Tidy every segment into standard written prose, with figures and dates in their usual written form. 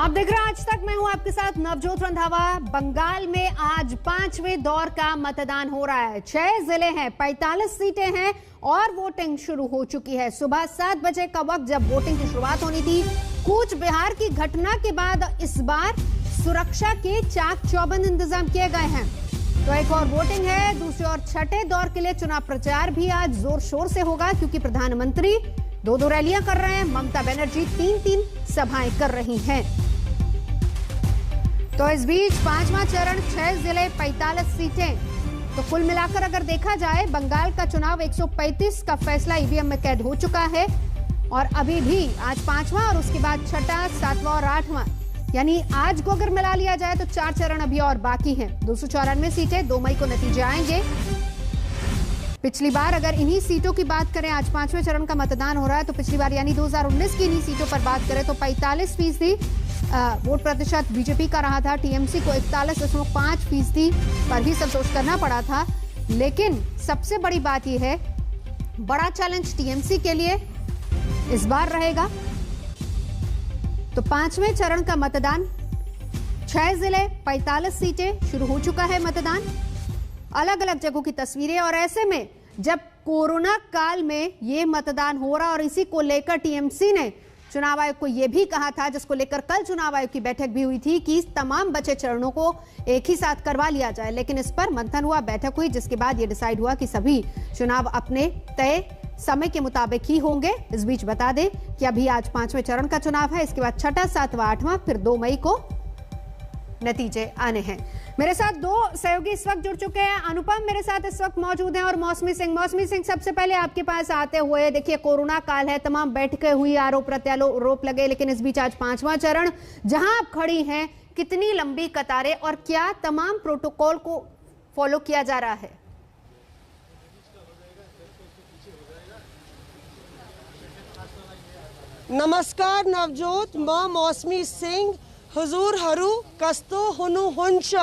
आप देख रहे हैं आज तक। मैं हूं आपके साथ नवजोत रंधावा। बंगाल में आज 5वें दौर का मतदान हो रहा है। 6 जिले हैं, 45 सीटें हैं और वोटिंग शुरू हो चुकी है। सुबह 7 बजे का वक्त जब वोटिंग की शुरुआत होनी थी। कूच बिहार की घटना के बाद इस बार सुरक्षा के चाक चौबंद इंतजाम किए गए हैं। तो एक और वोटिंग है। दूसरी ओर छठे दौर के लिए चुनाव प्रचार भी आज जोर शोर से होगा, क्योंकि प्रधानमंत्री 2 रैलियां कर रहे हैं। ममता बनर्जी 3 सभाएं कर रही हैं। तो इस बीच 5वां चरण, 6 जिले, 45 सीटें। तो कुल मिलाकर अगर देखा जाए, बंगाल का चुनाव 135 का फैसला ईवीएम में कैद हो चुका है। और अभी भी आज 5वां और उसके बाद 6ठा, 7वां और 8वां, यानी आज को अगर मिला लिया जाए तो 4 चरण अभी और बाकी हैं। 294 सीटें, 2 मई को नतीजे आएंगे। पिछली बार अगर इन्हीं सीटों की बात करें, आज 5वें चरण का मतदान हो रहा है, तो पिछली बार यानी 2019 की इन्हीं सीटों पर बात करें तो 45% वोट प्रतिशत बीजेपी का रहा था। टीएमसी को 41.5% पर भी संतोष करना पड़ा था। लेकिन सबसे बड़ी बात यह है, बड़ा चैलेंज टीएमसी के लिए इस बार रहेगा। तो 5वें चरण का मतदान, 6 जिले, 45 सीटें, शुरू हो चुका है मतदान। अलग अलग जगहों की तस्वीरें। और ऐसे में जब कोरोना काल में ये मतदान हो रहा और इसी को लेकर टीएमसी ने चुनाव आयोग को यह भी कहा था, जिसको लेकर कल चुनाव आयोग की बैठक भी हुई थी, कि तमाम बचे चरणों को एक ही साथ करवा लिया जाए। लेकिन इस पर मंथन हुआ, बैठक हुई, जिसके बाद यह डिसाइड हुआ कि सभी चुनाव अपने तय समय के मुताबिक ही होंगे। इस बीच बता दें कि अभी आज 5वें चरण का चुनाव है। इसके बाद 6ठा, 7वां, 8वां, फिर 2 मई को नतीजे आने हैं। मेरे साथ 2 सहयोगी इस वक्त जुड़ चुके हैं। अनुपम मेरे साथ इस वक्त मौजूद हैं और मौसमी सिंह। मौसमी सिंह, सबसे पहले आपके पास आते हुए, देखिए कोरोना काल है, तमाम बैठकें हुई, आरोप प्रत्यारोप लगे, लेकिन इस बीच आज 5वां चरण, जहां आप खड़ी हैं, कितनी लंबी कतारें और क्या तमाम प्रोटोकॉल को फॉलो किया जा रहा है? नमस्कार नवजोत, मैं मौसमी सिंह। हुजूर हरू कस्तो हुनु हुंश।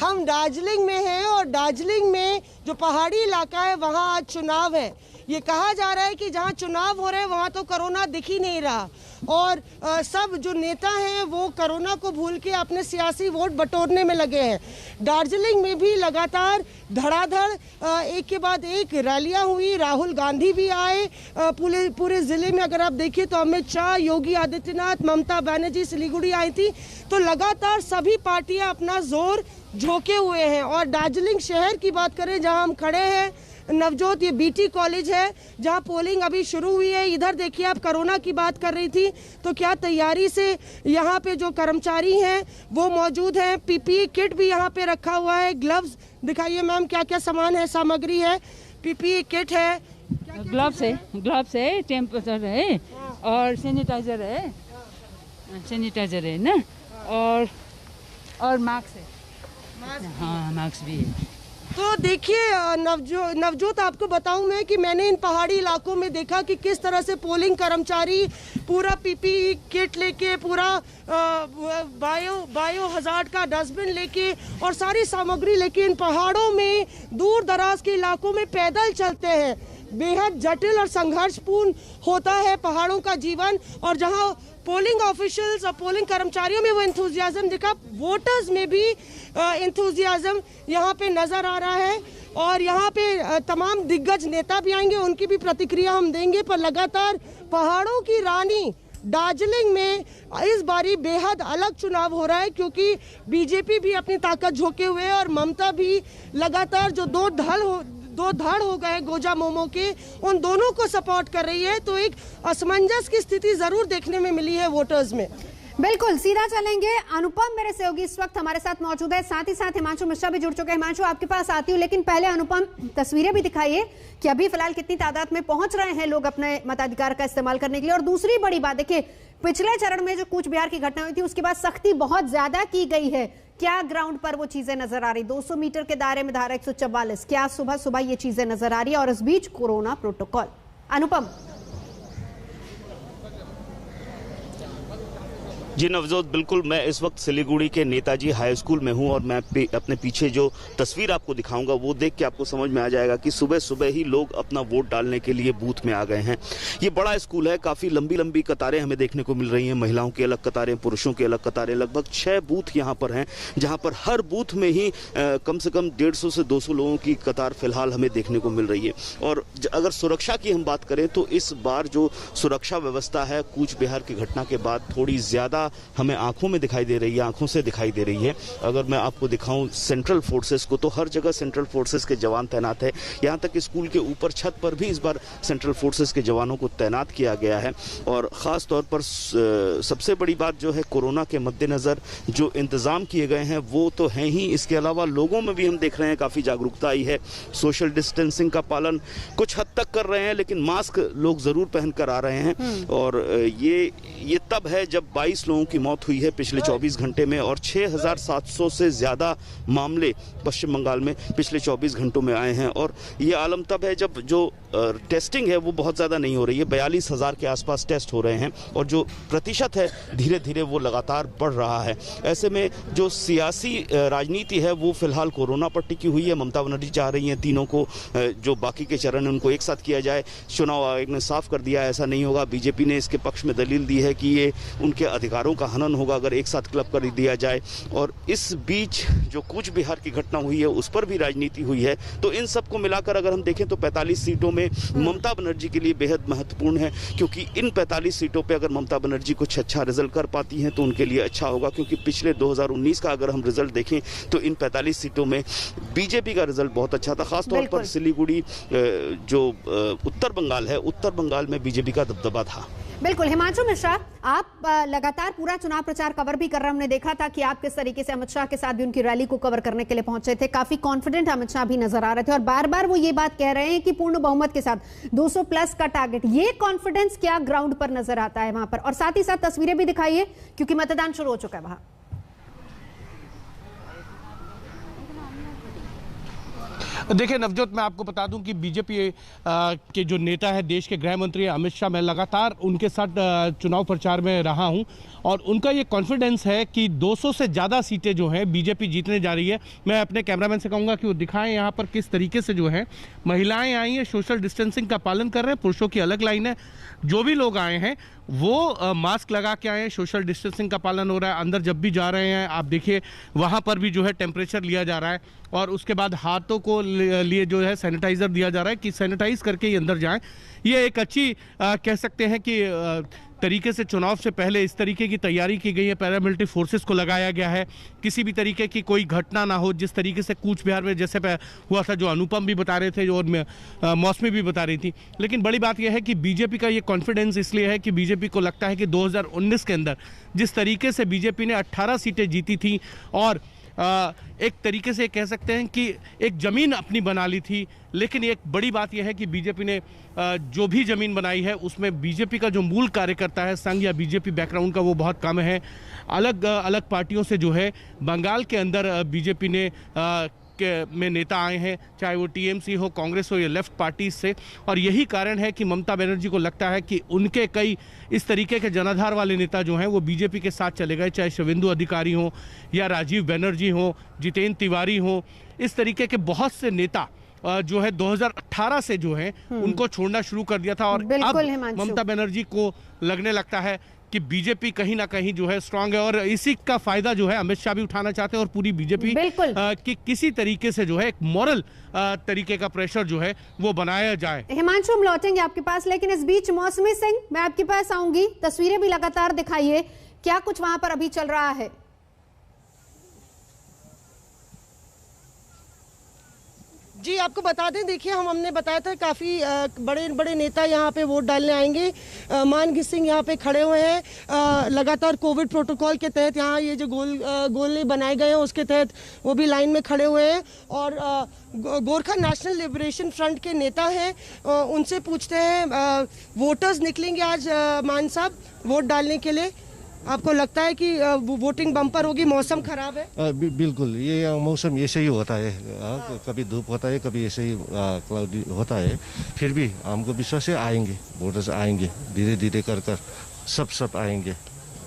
हम दार्जिलिंग में हैं और दार्जिलिंग में जो पहाड़ी इलाका है वहाँ आज चुनाव है। ये कहा जा रहा है कि जहाँ चुनाव हो रहे हैं वहाँ तो कोरोना दिख ही नहीं रहा और सब जो नेता हैं वो कोरोना को भूल के अपने सियासी वोट बटोरने में लगे हैं। दार्जिलिंग में भी लगातार धड़ाधड़ एक के बाद एक रैलियां हुई। राहुल गांधी भी आए। पूरे ज़िले में अगर आप देखिए तो अमित शाह, योगी आदित्यनाथ, ममता बनर्जी सिलीगुड़ी आई थी। तो लगातार सभी पार्टियां अपना जोर झोंके हुए हैं। और दार्जिलिंग शहर की बात करें, जहां हम खड़े हैं नवजोत, ये बीटी कॉलेज है जहां पोलिंग अभी शुरू हुई है। इधर देखिए, आप कोरोना की बात कर रही थी, तो क्या तैयारी से यहाँ पे जो कर्मचारी हैं वो मौजूद हैं। पीपीई किट भी यहाँ पे रखा हुआ है। ग्लव्स दिखाइए मैम, क्या क्या सामान है, सामग्री है। पीपीई किट है, ग्लव्स है, टेम्परेचर है और सैनिटाइजर है, ना, और मास्क है। हाँ, मास्क भी है। तो देखिए नवजोत, आपको बताऊं मैं कि मैंने इन पहाड़ी इलाकों में देखा कि किस तरह से पोलिंग कर्मचारी पूरा पीपीई किट लेके, पूरा बायो हजार्ड का डस्टबिन लेके और सारी सामग्री लेके इन पहाड़ों में दूर दराज के इलाकों में पैदल चलते हैं। बेहद जटिल और संघर्षपूर्ण होता है पहाड़ों का जीवन। और जहां पोलिंग ऑफिशियल्स और पोलिंग कर्मचारियों में वो एंथुजियाज्म दिखा, वोटर्स में भी एंथुजियाज्म यहाँ पे नजर आ रहा है। और यहाँ पे तमाम दिग्गज नेता भी आएंगे, उनकी भी प्रतिक्रिया हम देंगे। पर लगातार पहाड़ों की रानी दार्जिलिंग में इस बारी बेहद अलग चुनाव हो रहा है, क्योंकि बीजेपी भी अपनी ताकत झोंके हुए है और ममता भी लगातार जो दो धड़ हो गए गोजा मोमो के, उन दोनों को सपोर्ट कर रही है। तो एक असमंजस की स्थिति जरूर देखने में मिली है वोटर्स में। बिल्कुल, सीधा चलेंगे। अनुपम मेरे सहयोगी इस वक्त हमारे साथ मौजूद है, साथ ही साथ हिमांशु मिश्रा भी जुड़ चुके हैं। हिमांशु, आपके पास आती हूँ, लेकिन पहले अनुपम तस्वीरें भी दिखाइए कि अभी फिलहाल कितनी तादाद में पहुंच रहे हैं लोग अपने मताधिकार का इस्तेमाल करने के लिए। और दूसरी बड़ी बात, देखिए पिछले चरण में जो कूच बिहार की घटना हुई थी उसके बाद सख्ती बहुत ज्यादा की गई है। क्या ग्राउंड पर वो चीजें नजर आ रही? 200 मीटर के दायरे में धारा 144, क्या सुबह सुबह ये चीजें नजर आ रही है? और इस बीच कोरोना प्रोटोकॉल, अनुपम। जी नवजोत, बिल्कुल मैं इस वक्त सिलीगुड़ी के नेताजी हाई स्कूल में हूं और मैं अपने पीछे जो तस्वीर आपको दिखाऊंगा वो देख के आपको समझ में आ जाएगा कि सुबह सुबह ही लोग अपना वोट डालने के लिए बूथ में आ गए हैं। ये बड़ा स्कूल है, काफ़ी लंबी लंबी कतारें हमें देखने को मिल रही हैं, महिलाओं की अलग कतारें, पुरुषों की अलग कतारें। लगभग 6 बूथ यहाँ पर हैं, जहाँ पर हर बूथ में ही कम से कम 150 से 200 लोगों की कतार फिलहाल हमें देखने को मिल रही है। और अगर सुरक्षा की हम बात करें तो इस बार जो सुरक्षा व्यवस्था है कूच बिहार की घटना के बाद थोड़ी ज़्यादा हमें आंखों में दिखाई दे रही है, आंखों से दिखाई दे रही है। अगर मैं आपको दिखाऊं सेंट्रल फोर्सेस को, तो हर जगह सेंट्रल फोर्सेस के जवान तैनात है। यहाँ तक कि स्कूल के ऊपर छत पर भी इस बार सेंट्रल फोर्सेस के जवानों को तैनात किया गया है। और ख़ास तौर पर सबसे बड़ी बात जो है, कोरोना के मद्देनज़र जो इंतज़ाम किए गए हैं वो तो हैं ही, इसके अलावा लोगों में भी हम देख रहे हैं काफ़ी जागरूकता आई है। सोशल डिस्टेंसिंग का पालन कुछ हद तक कर रहे हैं, लेकिन मास्क लोग ज़रूर पहन कर आ रहे हैं। और ये तब है जब 22 लोगों की मौत हुई है पिछले 24 घंटे में, और 6700 से ज़्यादा मामले पश्चिम बंगाल में पिछले 24 घंटों में आए हैं। और ये आलम तब है जब जो टेस्टिंग है वो बहुत ज़्यादा नहीं हो रही है, 42,000 के आसपास टेस्ट हो रहे हैं, और जो प्रतिशत है धीरे धीरे वो लगातार बढ़ रहा है। ऐसे में जो सियासी राजनीति है वो फिलहाल कोरोना पर टिकी हुई है। ममता बनर्जी चाह रही हैं तीनों को, जो बाकी के चरण उनको एक साथ किया जाए। चुनाव आयोग ने साफ कर दिया ऐसा नहीं होगा। बीजेपी ने इसके पक्ष में दलील दी है कि ये उनके अधिकारों का हनन होगा अगर एक साथ क्लब कर दिया जाए। और इस बीच जो कूच बिहार की घटना हुई है उस पर भी राजनीति हुई है। तो इन सबको मिलाकर अगर हम देखें तो 45 सीटों में ममता बनर्जी के लिए बेहद महत्वपूर्ण है, क्योंकि इन 45 सीटों पे अगर ममता बनर्जी कुछ अच्छा रिजल्ट कर पाती हैं तो उनके लिए अच्छा होगा। क्योंकि पिछले 2019 का अगर हम रिजल्ट देखें तो इन 45 सीटों में बीजेपी का रिजल्ट बहुत अच्छा था। खासतौर पर सिलीगुड़ी जो उत्तर बंगाल है, उत्तर बंगाल में बीजेपी का दबदबा था। बिल्कुल। हिमांशु मिश्रा, आप लगातार पूरा चुनाव प्रचार कवर भी कर रहे हैं। हमने देखा था कि आप किस तरीके से अमित शाह के साथ भी उनकी रैली को कवर करने के लिए पहुंचे थे। काफी कॉन्फिडेंट अमित शाह भी नजर आ रहे थे और बार बार वो ये बात कह रहे हैं कि पूर्ण बहुमत के साथ 200 प्लस का टारगेट। ये कॉन्फिडेंस क्या ग्राउंड पर नजर आता है वहां पर? और साथ ही साथ तस्वीरें भी दिखाइए क्योंकि मतदान शुरू हो चुका है वहां। देखिए नवजोत, मैं आपको बता दूं कि बीजेपी के जो नेता है, देश के गृह मंत्री अमित शाह, मैं लगातार उनके साथ चुनाव प्रचार में रहा हूं और उनका ये कॉन्फिडेंस है कि 200 से ज़्यादा सीटें जो हैं बीजेपी जीतने जा रही है। मैं अपने कैमरामैन से कहूँगा कि वो दिखाएं यहाँ पर किस तरीके से जो है महिलाएं आई हैं, सोशल डिस्टेंसिंग का पालन कर रहे हैं, पुरुषों की अलग लाइन है। जो भी लोग आए हैं वो मास्क लगा के आए हैं, सोशल डिस्टेंसिंग का पालन हो रहा है। अंदर जब भी जा रहे हैं आप देखिए वहाँ पर भी जो है टेम्परेचर लिया जा रहा है और उसके बाद हाथों को लिए जो है सैनिटाइज़र दिया जा रहा है कि सैनिटाइज करके ही अंदर जाएं। ये एक अच्छी कह सकते हैं कि तरीके से चुनाव से पहले इस तरीके की तैयारी की गई है। पैरामिलिट्री फोर्सेस को लगाया गया है, किसी भी तरीके की कोई घटना ना हो। जिस तरीके से कूच बिहार में जैसे हुआ था, जो अनुपम भी बता रहे थे और मौसमी भी बता रही थी। लेकिन बड़ी बात यह है कि बीजेपी का ये कॉन्फिडेंस इसलिए है कि बीजेपी को लगता है कि 2019 के अंदर जिस तरीके से बीजेपी ने 18 सीटें जीती थी और एक तरीके से कह सकते हैं कि एक ज़मीन अपनी बना ली थी। लेकिन एक बड़ी बात यह है कि बीजेपी ने जो भी ज़मीन बनाई है उसमें बीजेपी का जो मूल कार्यकर्ता है, संघ या बीजेपी बैकग्राउंड का, वो बहुत कम है। अलग अलग पार्टियों से जो है बंगाल के अंदर बीजेपी ने में नेता आए हैं, चाहे वो टीएमसी हो, कांग्रेस हो या लेफ्ट पार्टी से। और यही कारण है कि ममता बनर्जी को लगता है कि उनके कई इस तरीके के जनाधार वाले नेता जो हैं वो बीजेपी के साथ चले गए, चाहे शुवेंदु अधिकारी हो या राजीव बनर्जी हो, जितेंद्र तिवारी हो। इस तरीके के बहुत से नेता जो है 2018 से जो है उनको छोड़ना शुरू कर दिया था और अब ममता बनर्जी को लगने लगता है कि बीजेपी कहीं ना कहीं जो है स्ट्रांग है और इसी का फायदा जो है अमित शाह भी उठाना चाहते हैं और पूरी बीजेपी कि किसी तरीके से जो है एक मॉरल तरीके का प्रेशर जो है वो बनाया जाए। हिमांशु, हम लौटेंगे आपके पास, लेकिन इस बीच मौसमी सिंह, मैं आपके पास आऊंगी। तस्वीरें भी लगातार दिखाइए, क्या कुछ वहां पर अभी चल रहा है? जी आपको बता दें, देखिए हमने बताया था काफ़ी बड़े बड़े नेता यहाँ पे वोट डालने आएंगे। मान सिंह यहाँ पे खड़े हुए हैं। लगातार कोविड प्रोटोकॉल के तहत यहाँ ये जो गोले बनाए गए हैं उसके तहत वो भी लाइन में खड़े हुए हैं। और गोरखा नेशनल लिबरेशन फ्रंट के नेता हैं, उनसे पूछते हैं वोटर्स निकलेंगे आज मान साहब वोट डालने के लिए? आपको लगता है कि वोटिंग बम्पर होगी? मौसम खराब है। बिल्कुल, ये मौसम ऐसे ही होता है, कभी धूप होता है, कभी ऐसे ही क्लाउडी होता है। फिर भी हमको विश्वास है आएंगे, वोटर्स आएंगे, धीरे धीरे कर सब आएंगे।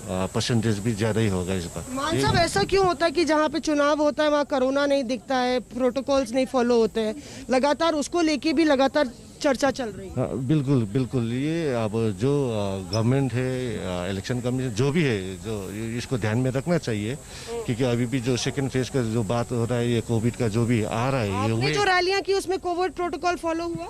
परसेंटेज भी ज़्यादा ही होगा इस बार। मान साहब, ऐसा क्यों होता है कि जहाँ पे चुनाव होता है वहाँ कोरोना नहीं दिखता है, प्रोटोकॉल्स नहीं फॉलो होते हैं, लगातार उसको लेके भी लगातार चर्चा चल रही है? हाँ, बिल्कुल बिल्कुल। ये अब जो गवर्नमेंट है, इलेक्शन कमीशन जो भी है, जो इसको ध्यान में रखना चाहिए, क्योंकि अभी भी जो सेकंड फेज का जो बात हो रहा है, ये कोविड का जो भी आ रहा है, आपने जो रैलियां की उसमें कोविड प्रोटोकॉल फॉलो हुआ?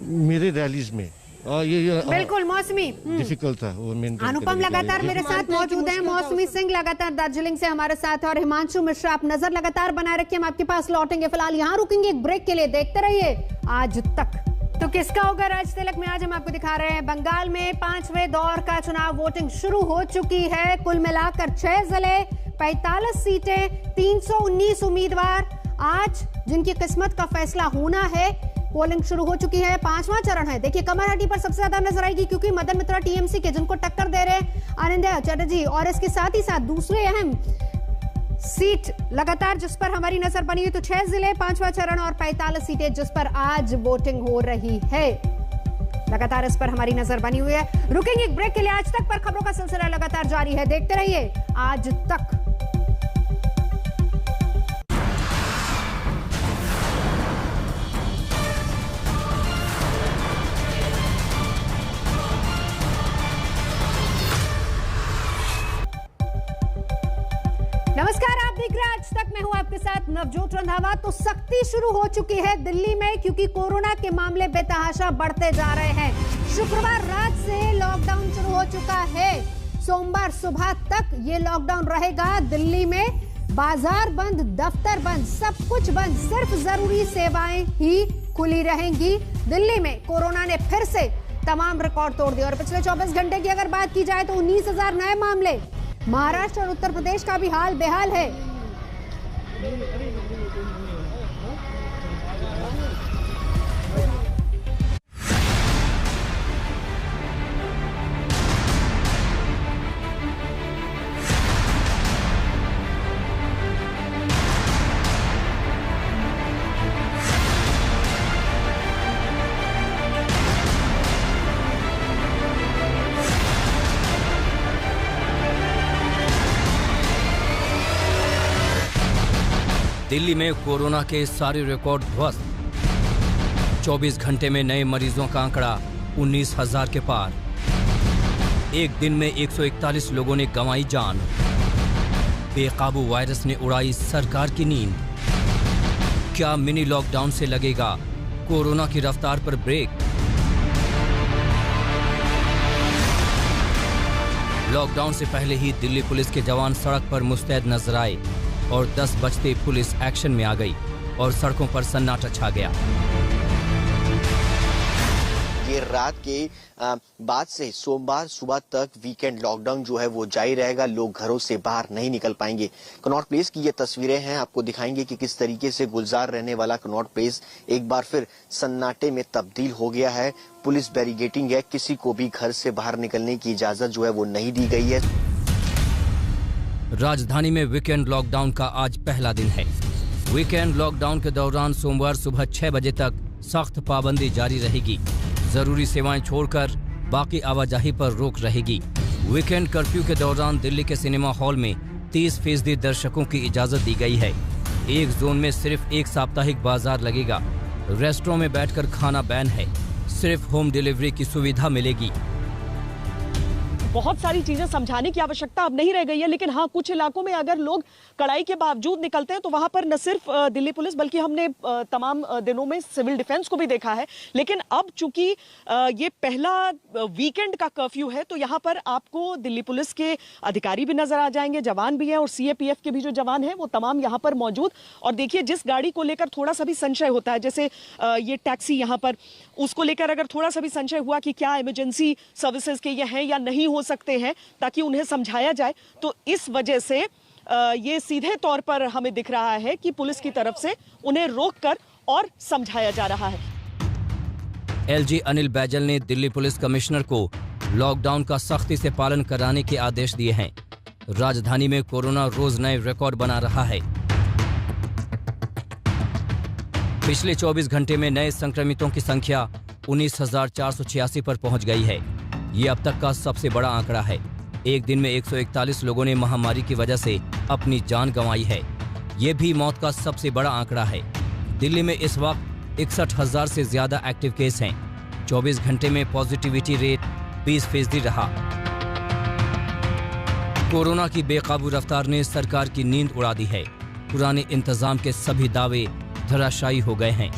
मेरे रैलीज में ये बिल्कुल मौसमी डिफिकल्ट था वो मेंटेन। अनुपम लगातार मेरे साथ मौजूद हैं, मौसमी सिंह लगातार दार्जिलिंग से हमारे साथ, और हिमांशु मिश्रा, आप नजर लगातार बनाए रखिए, हम आपके पास लौटेंगे। फिलहाल यहाँ रुकेंगे एक ब्रेक के लिए, देखते रहिए आज तक। तो किसका होगा राज तिलक में, आज हम आपको दिखा रहे हैं। बंगाल में 5वें दौर का चुनाव वोटिंग शुरू हो चुकी है। कुल मिलाकर 6 जिले, 45 सीटें, 319 उम्मीदवार, आज जिनकी किस्मत का फैसला होना है। पोलिंग शुरू हो चुकी है, 5वां चरण है। देखिए कमरहट्टी पर सबसे ज्यादा नजर आएगी, क्योंकि मदन मित्रा टीएमसी के, जिनको टक्कर दे रहे हैं आनंद चटर्जी, और इसके साथ ही साथ दूसरे अहम सीट लगातार जिस पर हमारी नजर बनी हुई, तो 6 जिले, 5वां चरण और 45 सीटें जिस पर आज वोटिंग हो रही है। लगातार इस पर हमारी नजर बनी हुई है। रुकेंगे एक ब्रेक के लिए। आज तक पर खबरों का सिलसिला लगातार जारी है, देखते रहिए आज तक। नमस्कार, आप देख रहे हैं आज तक, मैं हूं आपके साथ नवजोत रंधावा। तो सख्ती शुरू हो चुकी है दिल्ली में, क्योंकि कोरोना के मामले बेतहाशा बढ़ते जा रहे हैं। शुक्रवार रात से लॉकडाउन शुरू हो चुका है। सोमवार सुबह तक ये लॉकडाउन रहेगा। दिल्ली में बाजार बंद, दफ्तर बंद, सब कुछ बंद, सिर्फ जरूरी सेवाएं ही खुली रहेंगी। दिल्ली में कोरोना ने फिर से तमाम रिकॉर्ड तोड़ दिए, और पिछले 24 घंटे की अगर बात की जाए तो 19,000 नए मामले। महाराष्ट्र और उत्तर प्रदेश का भी हाल बेहाल है। दिल्ली में कोरोना के सारे रिकॉर्ड ध्वस्त। 24 घंटे में नए मरीजों का आंकड़ा 19,000 के पार। एक दिन में 141 लोगों ने गंवाई जान। बेकाबू वायरस ने उड़ाई सरकार की नींद। क्या मिनी लॉकडाउन से लगेगा कोरोना की रफ्तार पर ब्रेक? लॉकडाउन से पहले ही दिल्ली पुलिस के जवान सड़क पर मुस्तैद नजर आए, और 10 बजते पुलिस एक्शन में आ गई और सड़कों पर सन्नाटा छा गया। ये रात के बाद से सोमवार सुबह तक वीकेंड लॉकडाउन जो है वो जारी रहेगा। लोग घरों से बाहर नहीं निकल पाएंगे। कनॉट प्लेस की ये तस्वीरें हैं, आपको दिखाएंगे कि किस तरीके से गुलजार रहने वाला कनॉट प्लेस एक बार फिर सन्नाटे में तब्दील हो गया है। पुलिस बैरिकेडिंग है, किसी को भी घर से बाहर निकलने की इजाजत जो है वो नहीं दी गई है। राजधानी में वीकेंड लॉकडाउन का आज पहला दिन है। वीकेंड लॉकडाउन के दौरान सोमवार सुबह 6 बजे तक सख्त पाबंदी जारी रहेगी। जरूरी सेवाएं छोड़कर बाकी आवाजाही पर रोक रहेगी। वीकेंड कर्फ्यू के दौरान दिल्ली के सिनेमा हॉल में 30% दर्शकों की इजाजत दी गई है। एक जोन में सिर्फ एक साप्ताहिक बाजार लगेगा। रेस्टोरेंट में बैठकर खाना बैन है, सिर्फ होम डिलीवरी की सुविधा मिलेगी। बहुत सारी चीजें समझाने की आवश्यकता अब नहीं रह गई है, लेकिन हाँ, कुछ इलाकों में अगर लोग कड़ाई के बावजूद निकलते हैं तो वहां पर न सिर्फ दिल्ली पुलिस बल्कि हमने तमाम दिनों में सिविल डिफेंस को भी देखा है। लेकिन अब चूंकि ये पहला वीकेंड का कर्फ्यू है तो यहाँ पर आपको दिल्ली पुलिस के अधिकारी भी नजर आ जाएंगे, जवान भी हैं, और सीएपीएफ के भी जो जवान हैं वो तमाम यहाँ पर मौजूद। और देखिए, जिस गाड़ी को लेकर थोड़ा सा भी संशय होता है, जैसे ये टैक्सी यहाँ पर, उसको लेकर अगर थोड़ा सा भी संशय हुआ कि क्या इमरजेंसी सर्विसेज के ये हैं या नहीं हो सकते हैं, ताकि उन्हें समझाया जाए, तो इस वजह से ये सीधे तौर पर हमें दिख रहा है कि पुलिस की तरफ से उन्हें रोककर और समझाया जा रहा है। एलजी अनिल बैजल ने दिल्ली पुलिस कमिश्नर को लॉकडाउन का सख्ती से पालन कराने के आदेश दिए हैं। राजधानी में कोरोना रोज नए रिकॉर्ड बना रहा है। पिछले 24 घंटे में नए संक्रमितों की संख्या 19,486 पर पहुंच गई है। ये अब तक का सबसे बड़ा आंकड़ा है। एक दिन में 141 लोगों ने महामारी की वजह से अपनी जान गंवाई है। ये भी मौत का सबसे बड़ा आंकड़ा है। दिल्ली में इस वक्त 61,000 से ज्यादा एक्टिव केस हैं। 24 घंटे में पॉजिटिविटी रेट 20% रहा। कोरोना की बेकाबू रफ्तार ने सरकार की नींद उड़ा दी है। पुराने इंतजाम के सभी दावे धराशायी हो गए हैं।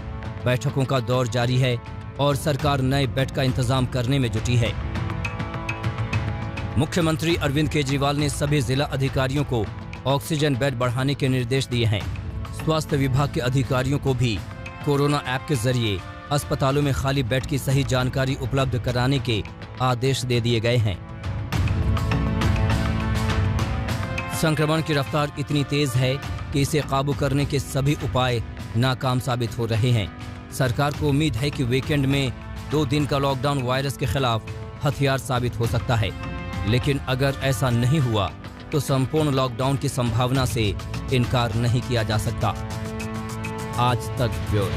बैठकों का दौर जारी है और सरकार नए बेड का इंतजाम करने में जुटी है। मुख्यमंत्री अरविंद केजरीवाल ने सभी जिला अधिकारियों को ऑक्सीजन बेड बढ़ाने के निर्देश दिए हैं। स्वास्थ्य विभाग के अधिकारियों को भी कोरोना ऐप के जरिए अस्पतालों में खाली बेड की सही जानकारी उपलब्ध कराने के आदेश दे दिए गए हैं। संक्रमण की रफ्तार इतनी तेज है कि इसे काबू करने के सभी उपाय नाकाम साबित हो रहे हैं। सरकार को उम्मीद है कि वीकेंड में 2 दिन का लॉकडाउन वायरस के खिलाफ हथियार साबित हो सकता है, लेकिन अगर ऐसा नहीं हुआ तो संपूर्ण लॉकडाउन की संभावना से इनकार नहीं किया जा सकता। आज तक ब्यूरो।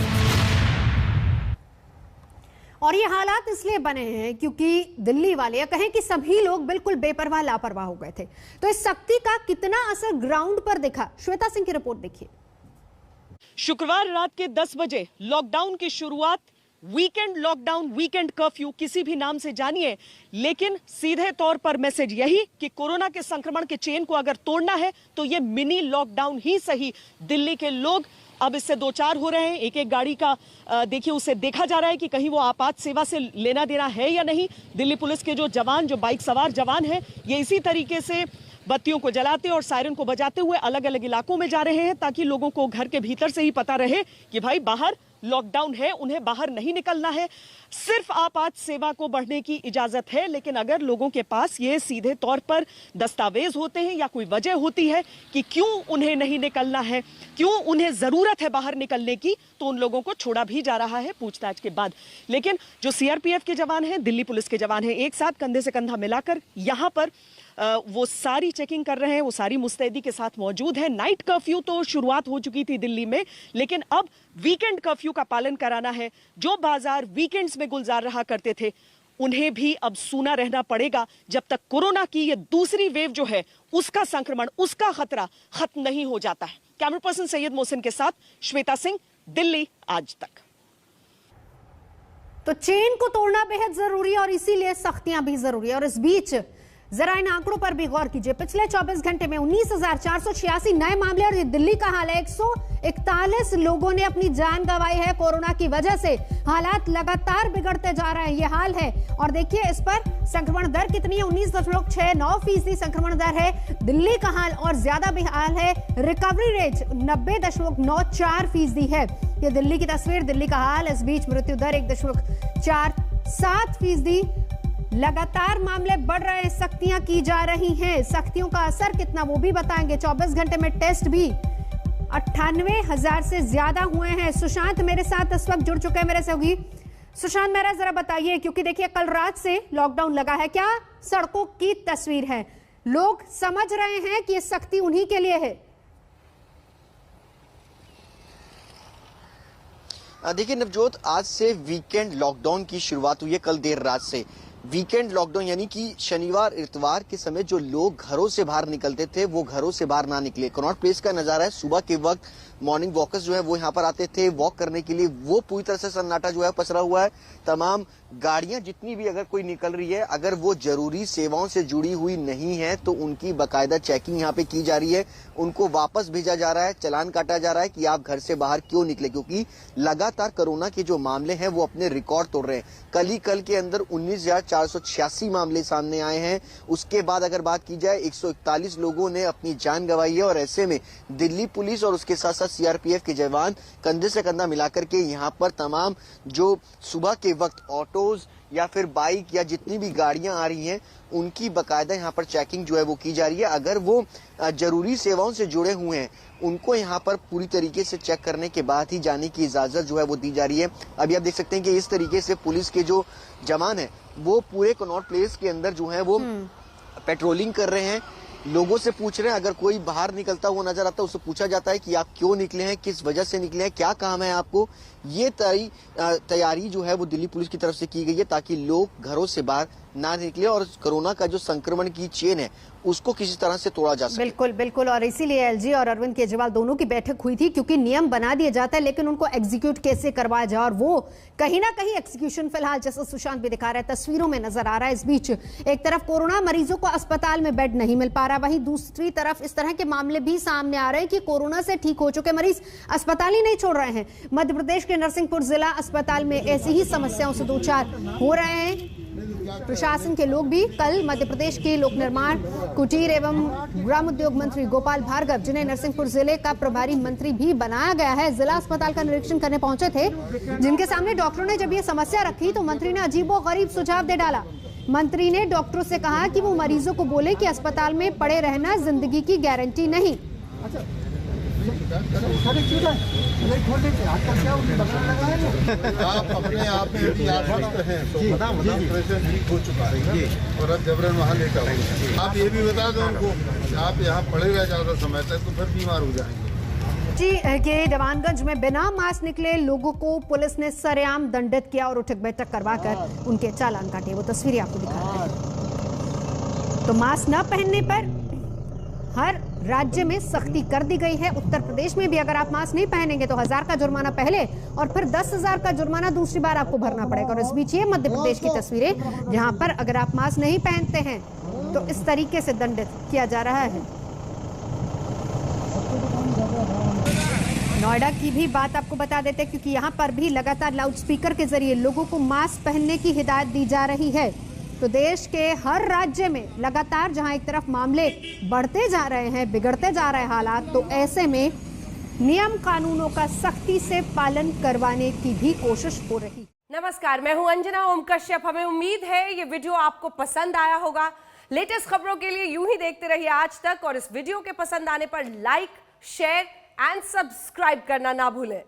और ये हालात इसलिए बने हैं क्योंकि दिल्ली वाले या कहें कि सभी लोग बिल्कुल बेपरवाह लापरवाह हो गए थे। तो इस सख्ती का कितना असर ग्राउंड पर दिखा, श्वेता सिंह की रिपोर्ट देखिए। शुक्रवार रात के 10 बजे लॉकडाउन की शुरुआत। वीकेंड लॉकडाउन, वीकेंड कर्फ्यू, किसी भी नाम से जानिए, लेकिन सीधे तौर पर मैसेज यही कि कोरोना के संक्रमण के चेन को अगर तोड़ना है तो ये मिनी लॉकडाउन ही सही। दिल्ली के लोग अब इससे दो चार हो रहे हैं। एक एक गाड़ी का देखिए उसे देखा जा रहा है कि कहीं वो आपात सेवा से लेना देना है या नहीं। दिल्ली पुलिस के जो जवान, जो बाइक सवार जवान हैं, ये इसी तरीके से बत्तियों को जलाते और सायरन को बजाते हुए अलग अलग इलाकों में जा रहे हैं ताकि लोगों को घर के भीतर से ही पता रहे कि भाई बाहर लॉकडाउन है, उन्हें बाहर नहीं निकलना है, सिर्फ आपात सेवा को बढ़ने की इजाजत है। लेकिन अगर लोगों के पास ये सीधे तौर पर दस्तावेज होते हैं या कोई वजह होती है कि क्यों उन्हें नहीं निकलना है, क्यों उन्हें जरूरत है बाहर निकलने की, तो उन लोगों को छोड़ा भी जा रहा है पूछताछ के बाद। लेकिन जो सीआरपीएफ के जवान हैं, दिल्ली पुलिस के जवान हैं, एक साथ कंधे से कंधा मिलाकर यहाँ पर वो सारी चेकिंग कर रहे हैं, वो सारी मुस्तैदी के साथ मौजूद है। नाइट कर्फ्यू तो शुरुआत हो चुकी थी दिल्ली में, लेकिन अब वीकेंड कर्फ्यू का पालन कराना है। जो बाजार वीकेंड्स में गुलजार रहा करते थे उन्हें भी अब सूना रहना पड़ेगा जब तक कोरोना की ये दूसरी वेव जो है उसका संक्रमण, उसका खतरा खत्म नहीं हो जाता है। कैमरा पर्सन सैयद मोहसिन के साथ श्वेता सिंह, दिल्ली आज तक। तो चेन को तोड़ना बेहद जरूरी है और इसीलिए सख्तियां भी जरूरी है। और इस बीच जरा इन आंकड़ों पर भी गौर कीजिए। पिछले 24 घंटे में 19,486 नए मामले और ये दिल्ली का हाल है। 141 लोगों ने अपनी जान गंवाई है कोरोना की वजह से। हालात लगातार बिगड़ते जा रहे हैं, ये हाल है। और देखिए इस पर संक्रमण दर कितनी है, 19.69% संक्रमण दर है। दिल्ली का हाल और ज्यादा भी हाल है। रिकवरी रेट 90.94% है। ये दिल्ली की तस्वीर, दिल्ली का हाल। इस बीच मृत्यु दर 1.47%। लगातार मामले बढ़ रहे हैं, सख्तियां की जा रही हैं। सख्तियों का असर कितना वो भी बताएंगे। 24 घंटे में टेस्ट भी 98,000 से ज्यादा हुए हैं। सुशांत मेरे साथ इस वक्त जुड़ चुके हैं, मेरे सहयोगी। सुशांत मेरा जरा बताइए, क्योंकि देखिए कल रात से लॉकडाउन लगा है, क्या सड़कों की तस्वीर है? लोग समझ रहे हैं कि ये सख्ती उन्हीं के लिए है? देखिए नवजोत, आज से वीकेंड लॉकडाउन की शुरुआत हुई है। कल देर रात से वीकेंड लॉकडाउन यानी कि शनिवार इतवार के समय जो लोग घरों से बाहर निकलते थे वो घरों से बाहर ना निकले। कनॉट प्लेस का नजारा है, सुबह के वक्त मॉर्निंग वॉकर्स जो है वो यहाँ पर आते थे वॉक करने के लिए। वो पूरी तरह से सन्नाटा जो है पसरा हुआ है। तमाम गाड़ियां जितनी भी अगर कोई निकल रही है, अगर वो जरूरी सेवाओं से जुड़ी हुई नहीं है तो उनकी बाकायदा चेकिंग यहाँ पे की जा रही है। उनको वापस भेजा जा रहा है, चालान काटा जा रहा है कि आप घर से बाहर क्यों निकले, क्योंकि लगातार कोरोना के जो मामले हैं वो अपने रिकॉर्ड तोड़ रहे हैं। कल के अंदर 19,486 मामले सामने आए हैं। उसके बाद अगर बात की जाए 141 लोगों ने अपनी जान गंवाई है। और ऐसे में दिल्ली पुलिस और उसके साथ साथ सीआरपीएफ के जवान कंधे से कंधा मिलाकर के यहाँ पर तमाम जो सुबह के वक्त ऑटोज या फिर बाइक या जितनी भी गाड़ियां आ रही हैं उनकी बाकायदा यहाँ पर चेकिंग जो है वो की जा रही है। अगर वो जरूरी सेवाओं से जुड़े हुए हैं उनको यहाँ पर पूरी तरीके से चेक करने के बाद ही जाने की इजाजत जो है वो दी जा रही है। अभी आप देख सकते हैं कि इस तरीके से पुलिस के जो जवान है वो पूरे कनॉट प्लेस के अंदर जो है वो पेट्रोलिंग कर रहे हैं, लोगों से पूछ रहे हैं। अगर कोई बाहर निकलता हुआ नजर आता है उससे पूछा जाता है कि आप क्यों निकले हैं, किस वजह से निकले हैं, क्या काम है आपको। ये तैयारी जो है वो दिल्ली पुलिस की तरफ से की गई है ताकि लोग घरों से बाहर ना निकले और कोरोना का जो संक्रमण की चेन है उसको किसी तरह से तोड़ा जा सके। बिल्कुल बिल्कुल, और इसीलिए एलजी और अरविंद केजरीवाल दोनों की बैठक हुई थी, क्योंकि नियम बना दिया जाता है लेकिन उनको एग्जीक्यूट कैसे करवाया जाए, और वो कहीं ना कहीं एग्जीक्यूशन फिलहाल जैसा सुशांत भी दिखा रहा है तस्वीरों में नजर आ रहा है। इस बीच एक तरफ कोरोना मरीजों को अस्पताल में बेड नहीं मिल पा रहा, वहीं दूसरी तरफ इस तरह के मामले भी सामने आ रहे हैं कि कोरोना से ठीक हो चुके मरीज अस्पताल ही नहीं छोड़ रहे हैं। मध्य प्रदेश के नरसिंहपुर जिला अस्पताल में ऐसी ही समस्याओं से दो चार हो रहे हैं प्रशासन के लोग भी। कल मध्य प्रदेश के लोक निर्माण, कुटीर एवं ग्राम उद्योग मंत्री गोपाल भार्गव, जिन्हें नरसिंहपुर जिले का प्रभारी मंत्री भी बनाया गया है, जिला अस्पताल का निरीक्षण करने पहुंचे थे, जिनके सामने डॉक्टरों ने जब ये समस्या रखी तो मंत्री ने अजीबोगरीब सुझाव दे डाला। मंत्री ने डॉक्टरों से कहा कि वो मरीजों को बोले कि अस्पताल में पड़े रहना जिंदगी की गारंटी नहीं। आप अपने आप में भी आश्वस्त हैं तो ऑपरेशन ठीक हो चुका है और अब जबरन वहाँ लेटा हुआ। आप ये भी बता दो उनको आप यहाँ पड़े रह ज़्यादा समय तक तो फिर बीमार हो जाएंगे। जी के देवानगंज में बिना मास्क निकले लोगों को पुलिस ने सरेआम दंडित किया और उठक बैठक करवाकर उनके चालान काटे। वो तस्वीरें आपको दिखा रहे हैं। तो मास्क न पहनने पर हर राज्य में सख्ती कर दी गई है। उत्तर प्रदेश में भी अगर आप मास्क नहीं पहनेंगे तो 1000 का जुर्माना पहले और फिर 10,000 का जुर्माना दूसरी बार आपको भरना पड़ेगा। और इस बीच ये मध्य प्रदेश की तस्वीरें जहां पर अगर आप मास्क नहीं पहनते हैं तो इस तरीके से दंडित किया जा रहा है। नोएडा की भी बात आपको बता देते हैं, क्योंकि यहाँ पर भी लगातार लाउडस्पीकर के जरिए लोगों को मास्क पहनने की हिदायत दी जा रही है। तो देश के हर राज्य में लगातार जहां एक तरफ मामले बढ़ते जा रहे हैं, बिगड़ते जा रहे हैं हालात, तो ऐसे में नियम कानूनों का सख्ती से पालन करवाने की भी कोशिश हो रही। नमस्कार, मैं हूं अंजना ओम कश्यप। हमें उम्मीद है ये वीडियो आपको पसंद आया होगा। लेटेस्ट खबरों के लिए यूं ही देखते रहिए आज तक, और इस वीडियो के पसंद आने पर लाइक, शेयर एंड सब्सक्राइब करना ना भूलें।